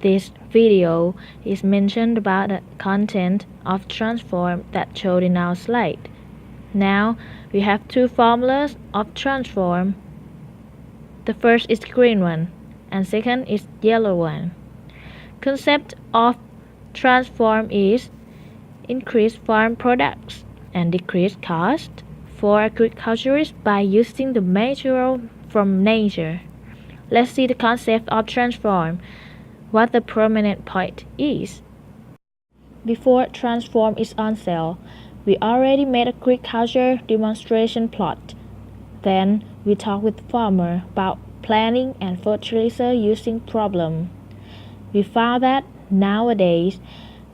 This video is mentioned about the content of transform that showed in our slide. Now we have two formulas of transform. The first is green one and second is yellow one. Concept of transform is increase farm products and decrease cost for agriculturists by using the material from nature. Let's see the concept of transform, what the prominent point is. Before transform is on sale, we already made a agriculture demonstration plot. Then we talked with farmer about planting and fertilizer using problem. We found that nowadays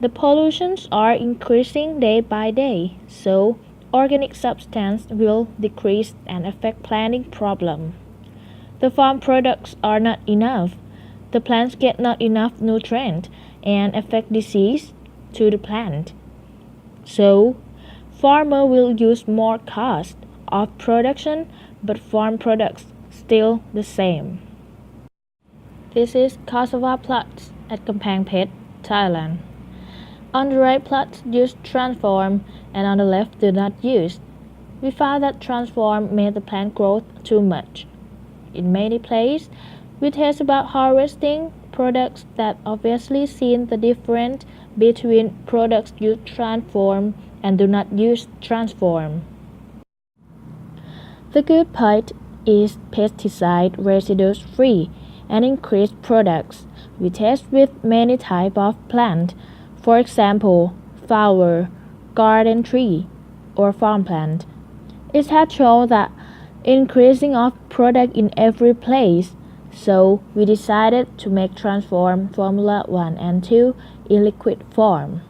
the pollutions are increasing day by day, so organic substance will decrease and affect planting problem. The farm products are not enough. The plants get not enough nutrient and affect disease to the plant. So, farmer will use more cost of production, but farm products still the same. This is cassava plots at Kampang Phet, Thailand. On the right plots use transform and on the left do not use. We found that transform made the plant growth too much. In many places, we test about harvesting products that obviously seen the difference between products used transform and do not use transform. The good part is pesticide residues free and increased products. We test with many types of plant, for example, flower, garden tree, or farm plant. It has shown that increasing of product in every place, so we decided to make transform formula 1 and 2 in liquid form.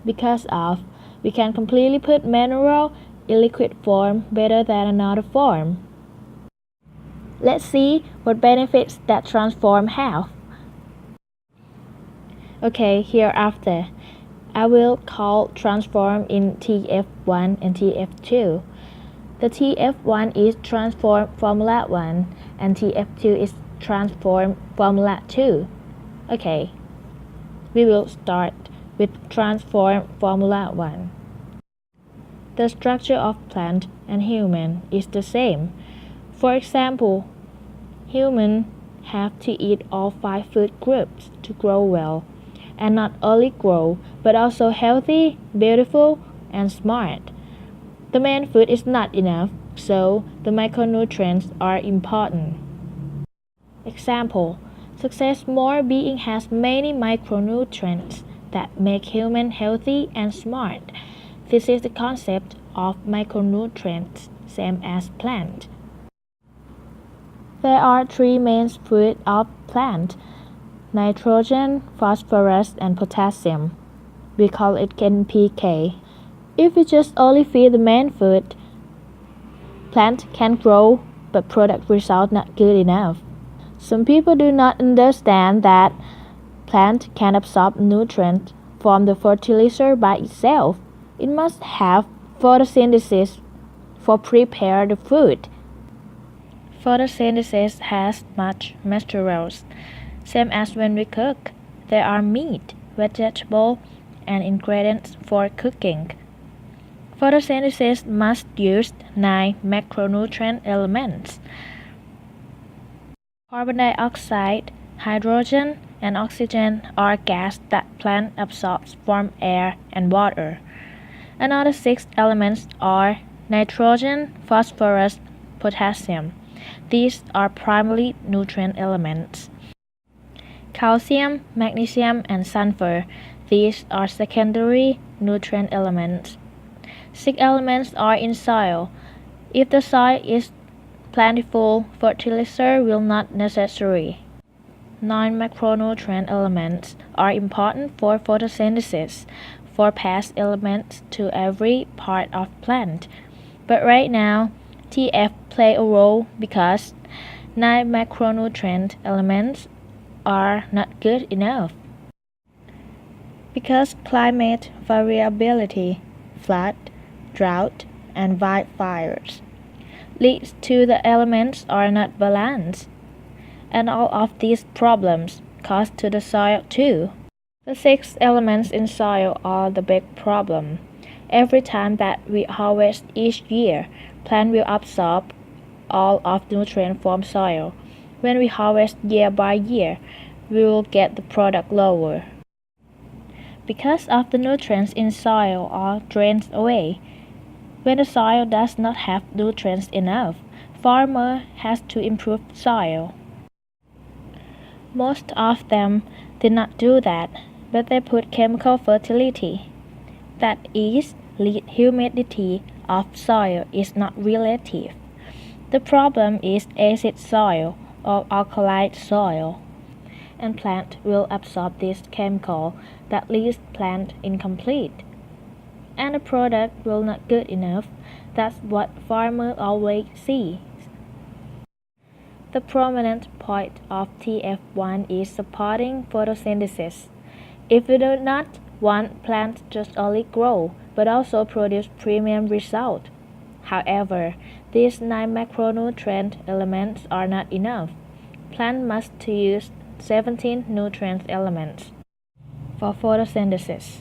Because of, we can completely put mineral in liquid form better than another form. Let's see what benefits that transform have. Okay, hereafter, I will call transform in TF1 and TF2. The TF1 is transform formula 1 and TF2 is transform formula 2. Okay, we will start with transform formula 1. The structure of plant and human is the same. For example, humans have to eat all 5 food groups to grow well, and not only grow, but also healthy, beautiful, and smart. The main food is not enough, so the micronutrients are important. Example, Successmore being has many micronutrients that make human healthy and smart. This is the concept of micronutrients, same as plant. There are 3 main food of plant: nitrogen, phosphorus, and potassium. We call it NPK. If we just only feed the main food, plant can grow, but product result not good enough. Some people do not understand that plant can absorb nutrients from the fertilizer by itself. It must have photosynthesis for prepare the food. Photosynthesis has much materials. Same as when we cook, there are meat, vegetable, and ingredients for cooking. Photosynthesis must use 9 macronutrient elements: carbon dioxide, hydrogen, and oxygen are gas that plant absorbs from air and water. Another 6 elements are nitrogen, phosphorus, potassium. These are primary nutrient elements. Calcium, magnesium, and sulfur. These are secondary nutrient elements. 6 elements are in soil. If the soil is plentiful, fertilizer will not necessary. 9 macronutrient elements are important for photosynthesis, for pass elements to every part of plant. But right now, TF play a role because 9 macronutrient elements are not good enough. Because climate variability, flood, drought, and wildfires leads to the elements are not balanced. And all of these problems cause to the soil too. The 6 elements in soil are the big problem. Every time that we harvest each year, plant will absorb all of the nutrient from soil. When we harvest year by year, we will get the product lower. Because of the nutrients in soil are drained away. When the soil does not have nutrients enough, farmer has to improve soil. Most of them did not do that, but they put chemical fertility. That is, lead humidity of soil is not relative. The problem is acid soil or alkaline soil, and plant will absorb this chemical that leaves plant incomplete. And the product will not good enough. That's what farmer always sees. The prominent point of TF1 is supporting photosynthesis. If you do not want plants just only grow, but also produce premium result. However, these 9 macronutrient elements are not enough. Plant must use 17 nutrient elements for photosynthesis.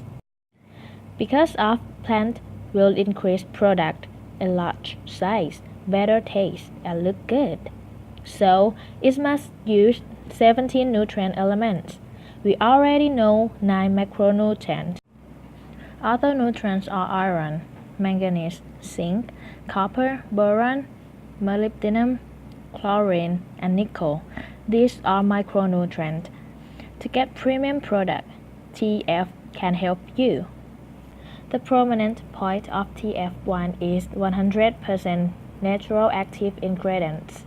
Because of plant will increase product, a large size, better taste, and look good. So it must use 17 nutrient elements. We already know 9 macronutrients. Other nutrients are iron, manganese, zinc, copper, boron, molybdenum, chlorine, and nickel. These are micronutrients. To get premium product, TF can help you. The prominent point of TF1 is 100% natural active ingredients.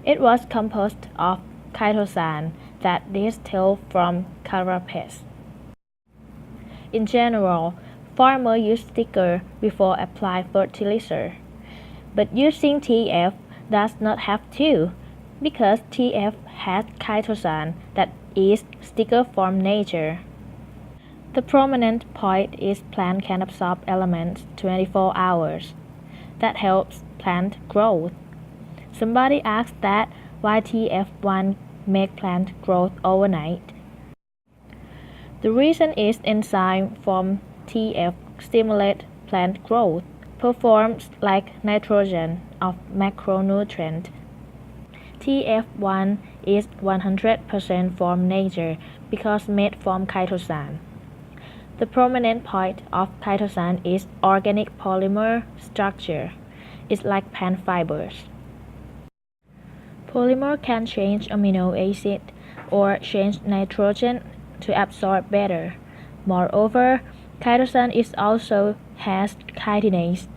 It was composed of chitosan that distilled from carapace. In general, farmers use sticker before apply fertilizer, but using TF does not have to, because TF has chitosan that is sticker from nature. The prominent point is plant can absorb elements 24 hours. That helps plant growth. Somebody asked that why TF1 make plant growth overnight. The reason is enzyme from TF stimulate plant growth, performs like nitrogen of macronutrient. TF1 is 100% from nature because made from chitosan. The prominent point of chitosan is organic polymer structure. It's like plant fibers. Polymer can change amino acid or change nitrogen to absorb better. Moreover, chitosan is also has chitinase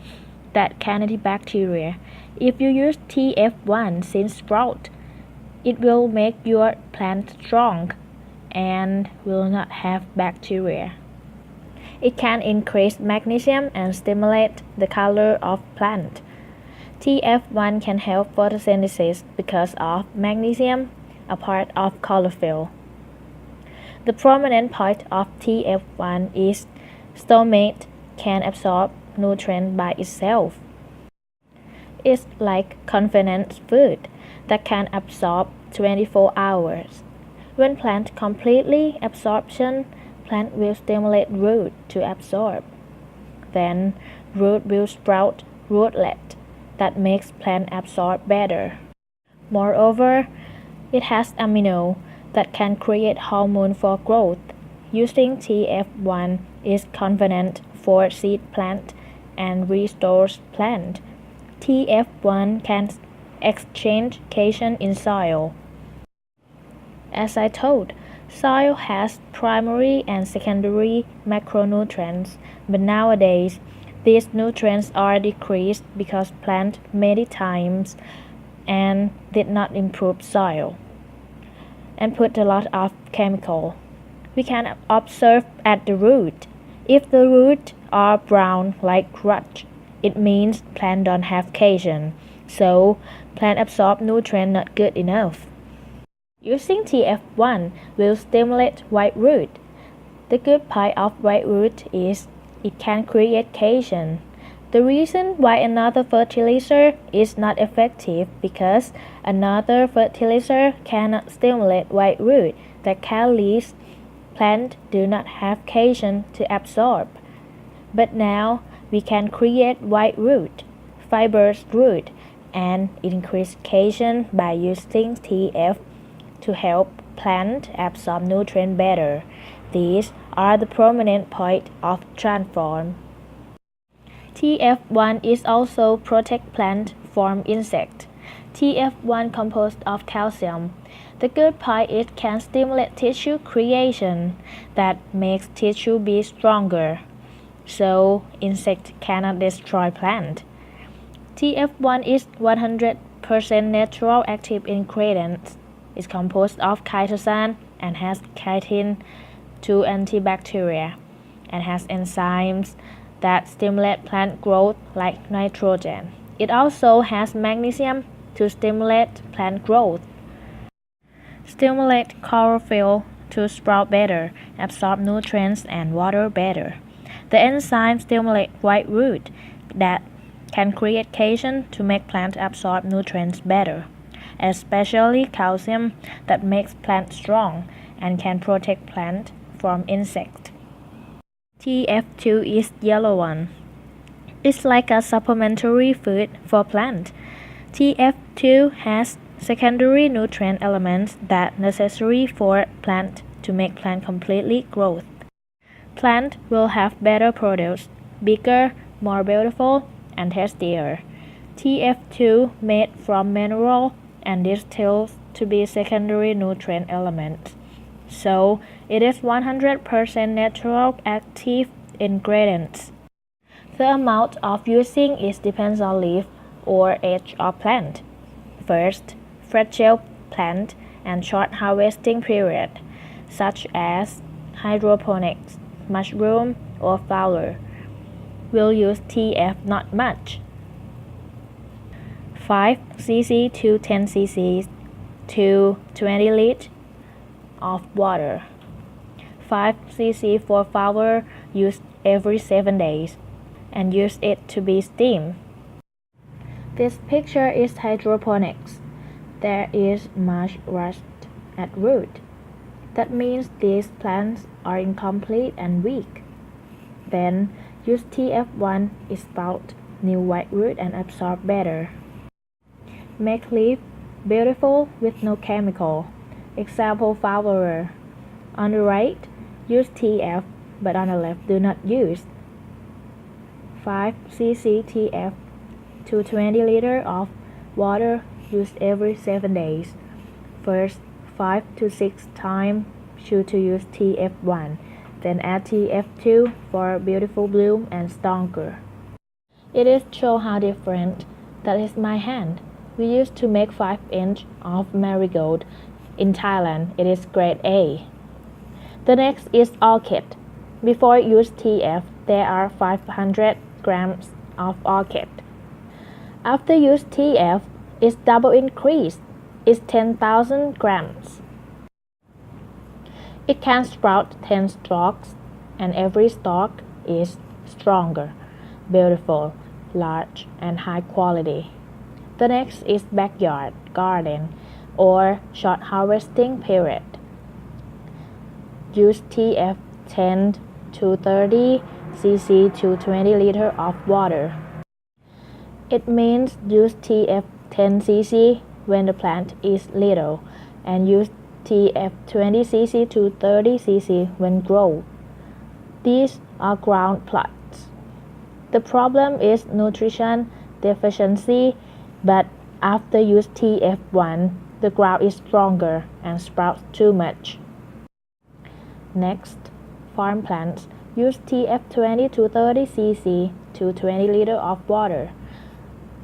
that can antibacterial. If you use TF1 since sprout, it will make your plant strong and will not have bacteria. It can increase magnesium and stimulate the color of plant. TF1 can help photosynthesis because of magnesium, a part of chlorophyll. The prominent point of TF1 is stomach can absorb nutrients by itself. It's like convenience food that can absorb 24 hours. When plant completely absorption, plant will stimulate root to absorb. Then root will sprout rootlet that makes plant absorb better. Moreover, it has amino that can create hormone for growth. Using TF1 is convenient for seed plant and restores plant. TF1 can exchange cation in soil. As I told, soil has primary and secondary macronutrients, but nowadays these nutrients are decreased because plant many times and did not improve soil and put a lot of chemical. We can observe at the root. If the roots are brown like crutch, it means plant don't have cation, so plant absorb nutrient not good enough. Using TF1 will stimulate white root. The good part of white root is it can create cation. The reason why another fertilizer is not effective because another fertilizer cannot stimulate white root that calyx plants do not have cation to absorb. But now we can create white root, fibrous root, and increase cation by using TF to help plant absorb nutrient better. These are the prominent point of transform. TF1 is also protect plant from insect. TF1 composed of calcium. The good part is can stimulate tissue creation that makes tissue be stronger, so insect cannot destroy plant. TF1 is 100% natural active ingredient. It's composed of chitosan and has chitin to antibacteria and has enzymes that stimulate plant growth like nitrogen. It also has magnesium to stimulate plant growth, stimulate chlorophyll to sprout better, absorb nutrients and water better. The enzymes stimulate white root that can create cation to make plant absorb nutrients better, especially calcium that makes plant strong and can protect plant from insect. TF2 is yellow one. It's like a supplementary food for plant. TF2 has secondary nutrient elements that necessary for plant to make plant completely growth. Plant will have better produce, bigger, more beautiful, and tastier. TF2 made from mineral and distilled to be secondary nutrient elements. So it is 100% natural active ingredients. The amount of using is depends on leaf or age of plant. First, fragile plant and short harvesting period, such as hydroponics, mushroom, or flower, will use TF not much. 5 cc to 10 cc to 20 liters of water. 5 cc for flower used every 7 days and use it to be steamed. This picture is hydroponics. There is much rust at root. That means these plants are incomplete and weak. Then use TF1 is sprout new white root and absorb better. Make leaf beautiful with no chemical. Example flower. On the right, use TF, but on the left do not use. 5 cc TF to 20 liters of water used every 7 days. First, 5 to 6 times should to use TF1, then add TF2 for beautiful bloom and stronger. It is show how different. That is my hand. We used to make 5-inch of marigold. In Thailand, it is grade A. The next is orchid. Before use TF, there are 500 grams of orchid. After use TF, it's double increase. It's 10,000 grams. It can sprout 10 stalks, and every stalk is stronger, beautiful, large, and high quality. The next is backyard garden or short harvesting period. Use TF 10 to 30 cc to 20 liters of water. It means use TF 10 cc when the plant is little and use TF 20 cc to 30 cc when grown. These are ground plots. The problem is nutrition deficiency, but after use TF1, the ground is stronger and sprouts too much. Next, farm plants use TF 20 to 30 cc to 20 liters of water.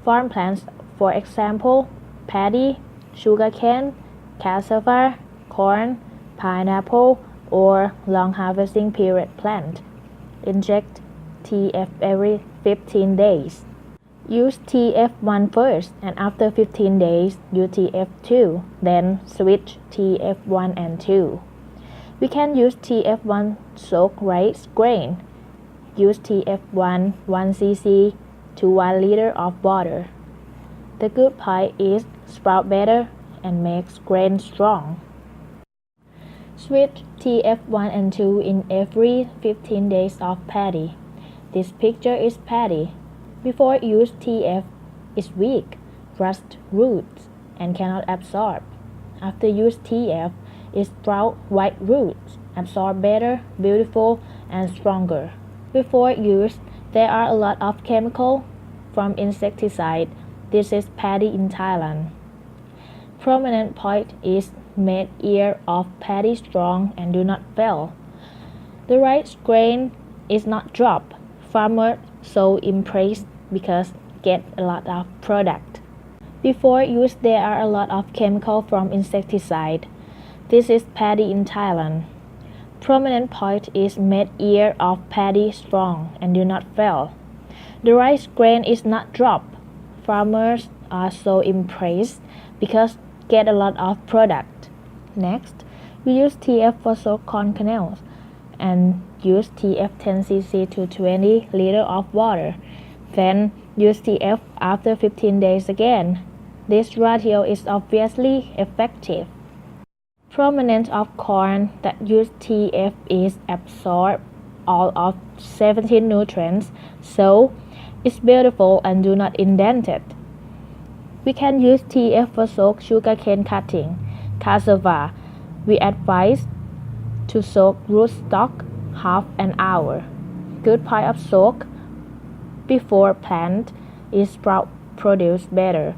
Farm plants, for example, paddy, sugarcane, cassava, corn, pineapple, or long harvesting period plant. Inject TF every 15 days. Use TF1 first and after 15 days use TF2, then switch TF1 and 2. We can use TF1 soak rice grain. Use TF1 1 cc to 1 liter of water. The good part is sprout better and makes grain strong. Switch TF1 and 2 in every 15 days of paddy. This picture is paddy. Before use TF is weak, rust roots, and cannot absorb. After use TF, it sprout white roots, absorb better, beautiful, and stronger. Before use, there are a lot of chemical from insecticide. This is paddy in Thailand. Prominent point is made ear of paddy strong and do not fail. The rice grain is not drop. Farmer so impressed because get a lot of product. Before use there are a lot of chemical from insecticide. This is paddy in Thailand. Prominent point is made ear of paddy strong and do not fail. The rice grain is not drop. Farmers are so impressed because get a lot of product. Next, we use TF for soak corn kernels and use TF 10 cc to 20 liter of water. Then use TF after 15 days again. This ratio is obviously effective. Prominent of corn that use TF is absorb all of 17 nutrients, so it's beautiful and do not indent it. We can use TF for soak sugarcane cutting. Cassava, we advise to soak rootstock half an hour. Good part of soak before plant is sprout produce better.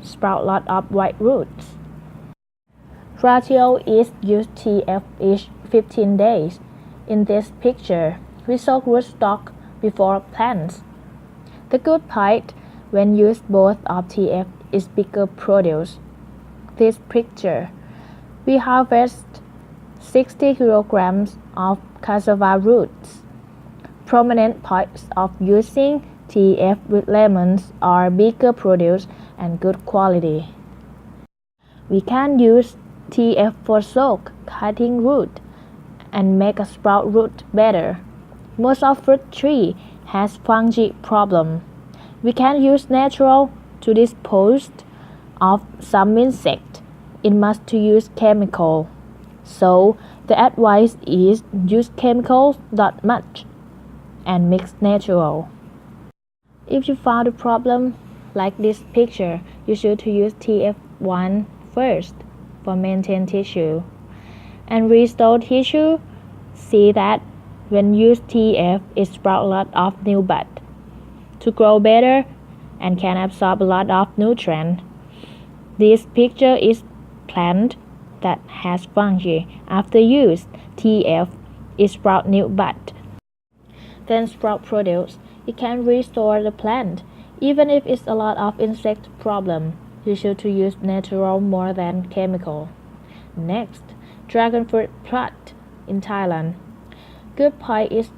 Sprout lot of white roots. Ratio is use TF each 15 days. In this picture, we soak rootstock before plants. The good part when used both of TF is bigger produce. This picture, we harvest 60 kilograms of cassava roots. Prominent parts of using TF with lemons are bigger produce and good quality. We can use TF for soak, cutting root, and make a sprout root better. Most of fruit tree has fungi problem. We can use natural to dispose of some insect. It must to use chemical. So the advice is use chemicals not much and mix natural. If you found a problem like this picture, you should to use TF1 first for maintain tissue. And restore tissue, see that when use TF, it sprout a lot of new bud to grow better and can absorb a lot of nutrient. This picture is plant that has fungi. After use, TF, it sprout new bud. Then sprout produce. It can restore the plant. Even if it's a lot of insect problem, you should to use natural more than chemical. Next, dragon fruit plot in Thailand. Good part is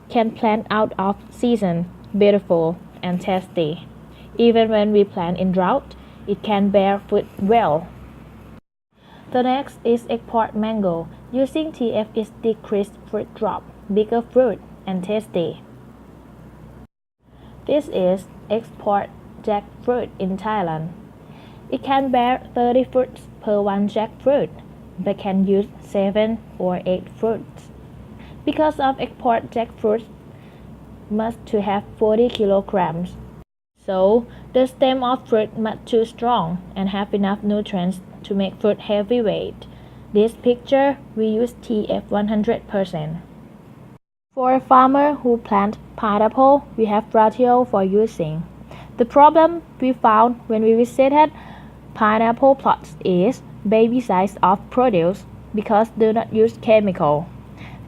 can plant out of season, beautiful and tasty. Even when we plant in drought, it can bear fruit well. The next is export mango. Using TF is decreased fruit drop, bigger fruit and tasty. This is export jackfruit in Thailand. It can bear 30 fruits per one jackfruit, but can use 7 or 8 fruits. Because of export jackfruit must to have 40 kilograms. So the stem of fruit must too strong and have enough nutrients to make fruit heavyweight. This picture we use TF 100%. For a farmer who plant pineapple, we have ratio for using. The problem we found when we visited pineapple plots is baby size of produce because do not use chemical,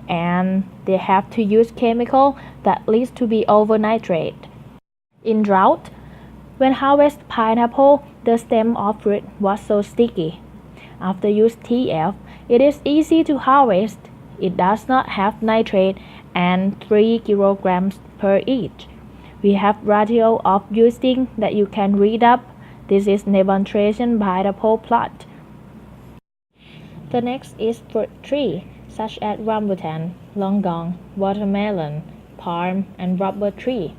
and they have to use chemical that leads to be over nitrate. In drought, when harvest pineapple, the stem of fruit was so sticky. After use TF, it is easy to harvest. It does not have nitrate and 3 kilograms per each. We have ratio of using that you can read up. This is demonstration pineapple plot. The next is fruit tree, such as rambutan, longgong, watermelon, palm, and rubber tree.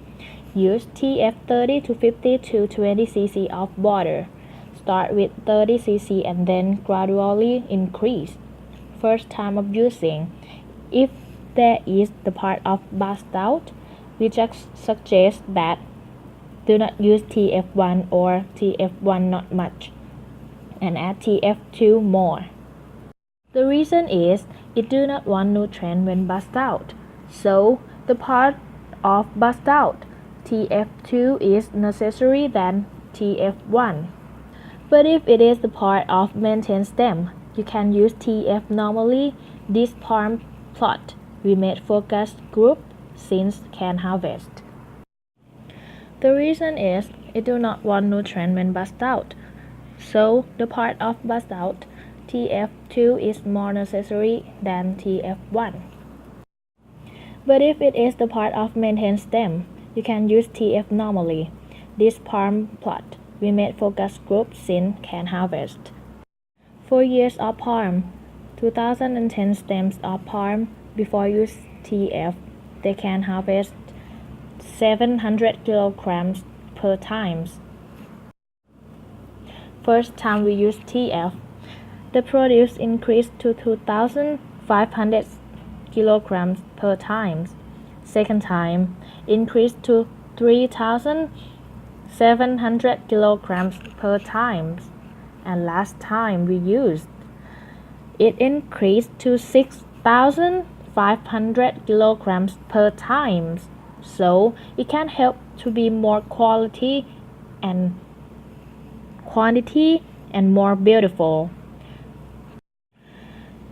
Use TF 30 to 50 to 20 cc of water. Start with 30 cc and then gradually increase. First time of using. If there is the part of bust out, we just suggest that do not use TF1 or TF1 not much and add TF2 more. The reason is it do not want nutrient when bust out. So the part of bust out, TF2 is necessary than TF1. But if it is the part of maintain stem, you can use TF normally. This palm plot we made focus group since can harvest. The reason is it do not want nutrient when bust out. So the part of bust out, TF2 is more necessary than TF1. But if it is the part of maintain stem, you can use TF normally. This palm plot we made focus group since can harvest. 4 years of palm, 2010 stems of palm before use TF, they can harvest 700 kilograms per times. First time we use TF, the produce increased to 2,500 kilograms per times. Second time, increased to 3,700 kilograms per times. And last time we used, it increased to 6,500 kilograms per times. So it can help to be more quality and quantity and more beautiful.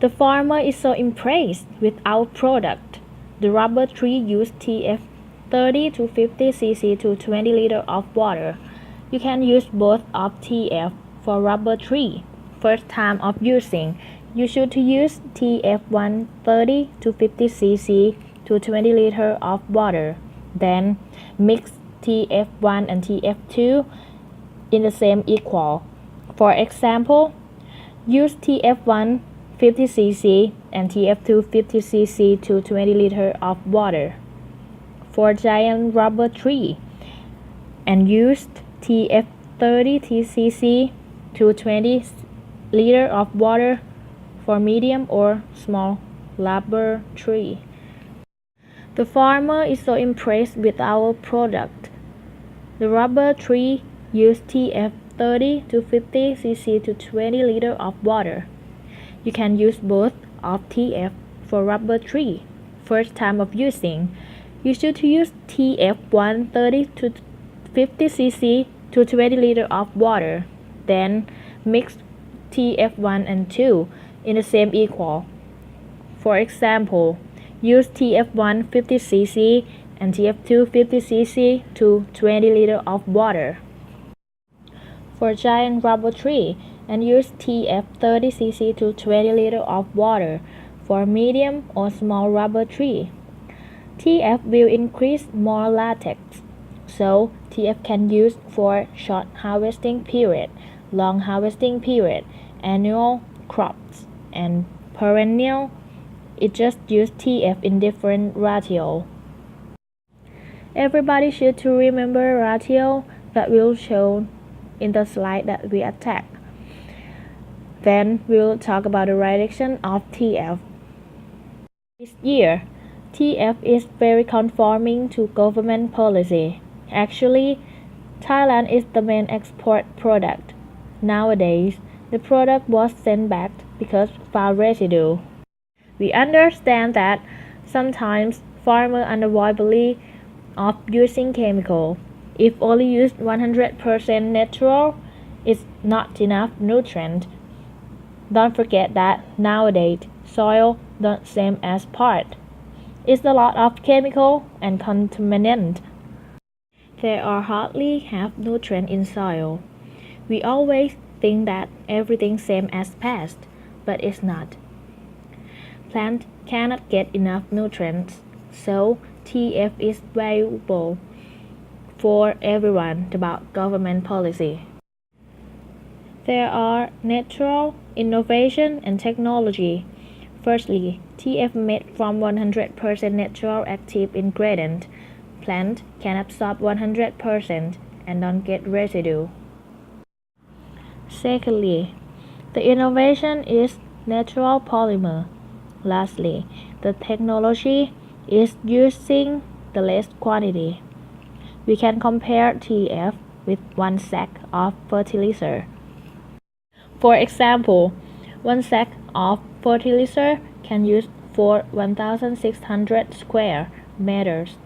The farmer is so impressed with our product. The rubber tree used TF 30 to 50 cc to 20 liters of water. You can use both of TF for rubber tree. First time of using, you should use TF1 30 to 50 cc to 20 liters of water. Then mix TF1 and TF2 in the same equal. For example, use TF1 50 cc and TF2 50 cc to 20 liters of water for giant rubber tree, and used TF 30 cc to 20 liters of water for medium or small rubber tree. The farmer is so impressed with our product. The rubber tree used TF 30 to 50 cc to 20 liters of water. You can use both of TF for rubber tree. First time of using, you should use TF 130 to 50 cc to 20 liters of water. Then mix TF1 and 2 in the same equal. For example, use TF1 50 cc and TF2 50 cc to 20 liters of water for giant rubber tree, and use TF 30 cc to 20 liters of water for medium or small rubber tree. TF will increase more latex, so TF can use for short harvesting period, long harvesting period, annual crops, and perennial. It just use TF in different ratio. Everybody should to remember ratio that will show in the slide that we attack. Then we'll talk about the direction of TF. This year, TF is very conforming to government policy. Actually, Thailand is the main export product. Nowadays, the product was sent back because found residue. We understand that sometimes farmers unavoidably of using chemical. If only used 100% natural, it's not enough nutrient. Don't forget that nowadays soil not same as part. It's a lot of chemical and contaminant. There are hardly have nutrient in soil. We always think that everything same as past, but it's not. Plant cannot get enough nutrients, so TF is valuable for everyone about government policy. There are natural innovation and technology. Firstly, TF made from 100% natural active ingredient. plant can absorb 100% and don't get residue. Secondly, the innovation is natural polymer. Lastly, the technology is using the less quantity. We can compare TF with one sack of fertilizer. For example, one sack of fertilizer can use for 1,600 square meters,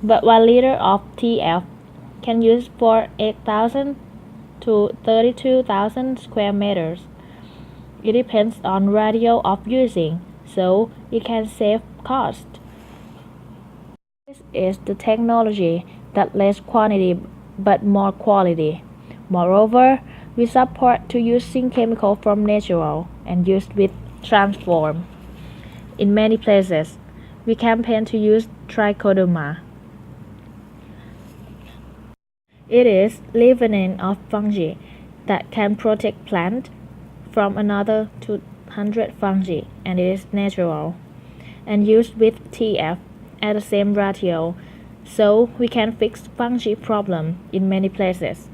but 1 liter of TF can use for 8,000 to 32,000 square meters. It depends on ratio of using, so it can save cost. This is the technology that less quantity but more quality. Moreover, we support to using chemical from natural and used with transform. In many places, we campaign to use trichoderma. It is leavening of fungi that can protect plant from another 200 fungi, and it is natural and used with TF at the same ratio, so we can fix fungi problem in many places.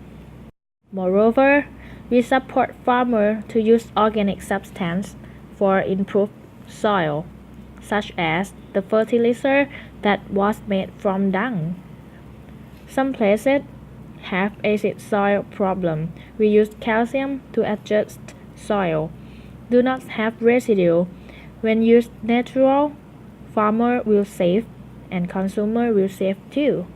Moreover, we support farmer to use organic substance for improved soil, such as the fertilizer that was made from dung. Some places have acid soil problem. We use calcium to adjust soil. Do not have residue. When used natural, farmer will save and consumer will save too.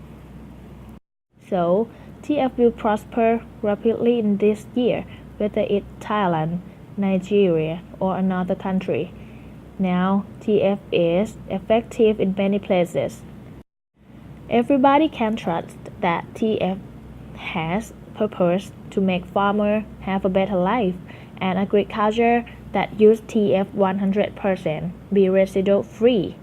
So, TF will prosper rapidly in this year, whether it's Thailand, Nigeria, or another country. Now, TF is effective in many places. Everybody can trust that TF has purpose to make farmers have a better life, and agriculture that use TF 100% be residue free.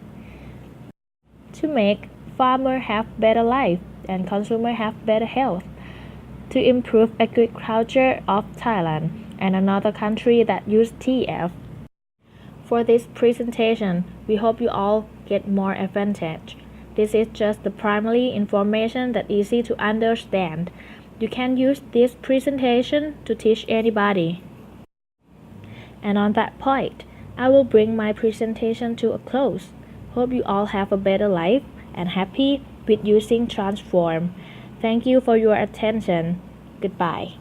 To make farmers have better life and consumers have better health, to improve agriculture of Thailand and another country that use TF. For this presentation, we hope you all get more advantage. This is just the primary information that easy to understand. You can use this presentation to teach anybody. And on that point, I will bring my presentation to a close. Hope you all have a better life and happy with using Transform. Thank you for your attention. Goodbye.